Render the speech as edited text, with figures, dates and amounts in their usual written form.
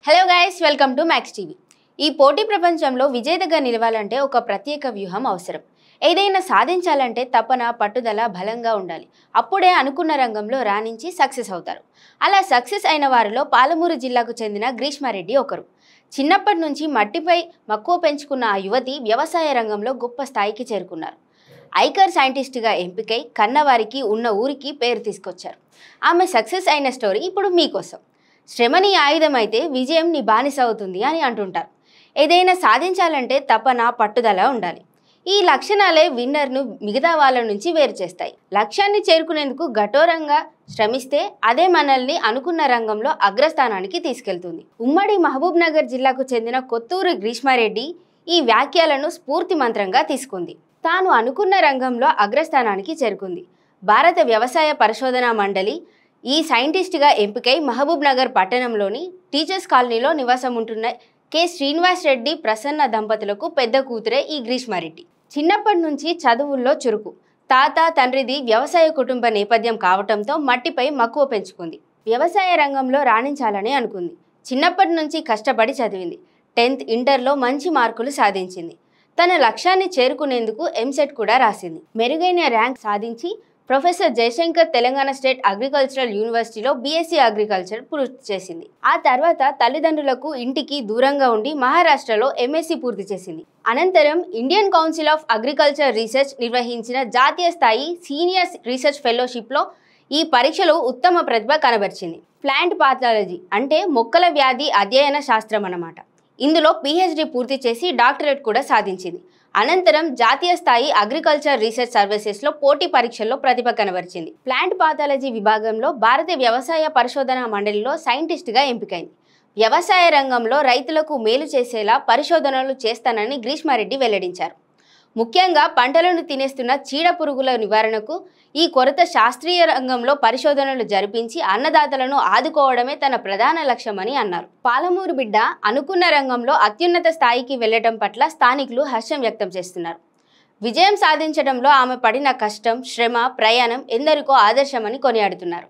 Hello guys, welcome to max TV. ఈ పోటీ ప్రపంచంలో విజేతగా నిలవాలంటే ఒక ప్రత్యేక వ్యూహం అవసరం. ఏదైనా సాధించాలంటే తపన, పట్టుదల బలంగా ఉండాలి. అప్పుడే అనుకున్న రంగంలో రాణించి సక్సెస్ అవుతారు. అలా సక్సెస్ అయిన వారిలో పాలమూరు జిల్లాకు చెందిన గ్రీష్మారెడ్డి ఒకరు. చిన్నప్పటి నుంచి మట్టిపై మక్కువ పెంచుకున్న ఆ యువతి వ్యవసాయ రంగంలో గొప్ప స్థాయికి చేరుకున్నారు. ఐకార్ సైంటిస్ట్గా ఎంపికై కన్నవారికి ఉన్న ఊరికి పేరు తీసుకొచ్చారు. ఆమె సక్సెస్ అయిన స్టోరీ ఇప్పుడు మీకోసం. శ్రమ నీ ఆయుధం అయితే విజయం నీ బానిస అవుతుంది అని అంటుంటారు. ఏదైనా సాధించాలంటే తపన, పట్టుదల ఉండాలి. ఈ లక్షణాలే విన్నర్ను మిగతా వాళ్ళ నుంచి వేరు చేస్తాయి. లక్ష్యాన్ని చేరుకునేందుకు కఠోరంగా శ్రమిస్తే అదే మనల్ని అనుకున్న రంగంలో అగ్రస్థానానికి తీసుకెళ్తుంది. ఉమ్మడి మహబూబ్ నగర్ జిల్లాకు చెందిన కొత్తూరు గ్రీష్మారెడ్డి ఈ వ్యాఖ్యలను స్ఫూర్తి మంత్రంగా తీసుకుంది. తాను అనుకున్న రంగంలో అగ్రస్థానానికి చేరుకుంది. భారత వ్యవసాయ పరిశోధనా మండలి ఈ సైంటిస్ట్గా ఎంపికై మహబూబ్ నగర్ పట్టణంలోని టీచర్స్ కాలనీలో నివాసం ఉంటున్న కె శ్రీనివాస్ రెడ్డి ప్రసన్న దంపతులకు పెద్ద కూతురే ఈ గ్రీష్మారెడ్డి. చిన్నప్పటి నుంచి చదువుల్లో చురుకు. తాత, తండ్రిది వ్యవసాయ కుటుంబ నేపథ్యం కావటంతో మట్టిపై మక్కువ పెంచుకుంది. వ్యవసాయ రంగంలో రాణించాలని అనుకుంది. చిన్నప్పటి నుంచి కష్టపడి చదివింది. 10th, ఇంటర్లో మంచి మార్కులు సాధించింది. తన లక్ష్యాన్ని చేరుకునేందుకు ఎంసెట్ కూడా రాసింది. మెరుగైన ర్యాంక్ సాధించి professor Jayashankar Telangana state agricultural యూనివర్సిటీలో బీఎస్సీ అగ్రికల్చర్ పూర్తి చేసింది. ఆ తర్వాత తల్లిదండ్రులకు ఇంటికి దూరంగా ఉండి మహారాష్ట్రలో ఎంఎస్సీ పూర్తి చేసింది. అనంతరం Indian council of agriculture research నిర్వహించిన జాతీయ స్థాయి సీనియర్ రీసెర్చ్ ఫెలోషిప్లో ఈ పరీక్షలో ఉత్తమ ప్రతిభ కనబరిచింది. ప్లాంట్ పాథాలజీ అంటే మొక్కల వ్యాధి అధ్యయన శాస్త్రం అన్నమాట. ఇందులో PhD పూర్తి చేసి డాక్టరేట్ కూడా సాధించింది. అనంతరం జాతీయ స్థాయి అగ్రికల్చర్ రీసెర్చ్ సర్వీసెస్లో పోటీ పరీక్షల్లో ప్రతిభ కనబరిచింది. ప్లాంట్ పాథాలజీ విభాగంలో భారత వ్యవసాయ పరిశోధనా మండలిలో సైంటిస్ట్గా ఎంపికైంది. వ్యవసాయ రంగంలో రైతులకు మేలు చేసేలా పరిశోధనలు చేస్తానని గ్రీష్మారెడ్డి వెల్లడించారు. ముఖ్యంగా పంటలను తినేస్తున్న చీడ పురుగుల నివారణకు ఈ కొరత శాస్త్రీయ రంగంలో పరిశోధనలు జరిపించి అన్నదాతలను ఆదుకోవడమే తన ప్రధాన లక్ష్యమని అన్నారు. పాలమూరు బిడ్డ అనుకున్న రంగంలో అత్యున్నత స్థాయికి వెళ్లడం పట్ల స్థానికులు హర్షం వ్యక్తం చేస్తున్నారు. విజయం సాధించడంలో ఆమె పడిన కష్టం, శ్రమ, ప్రయాణం ఎందరికో ఆదర్శమని కొనియాడుతున్నారు.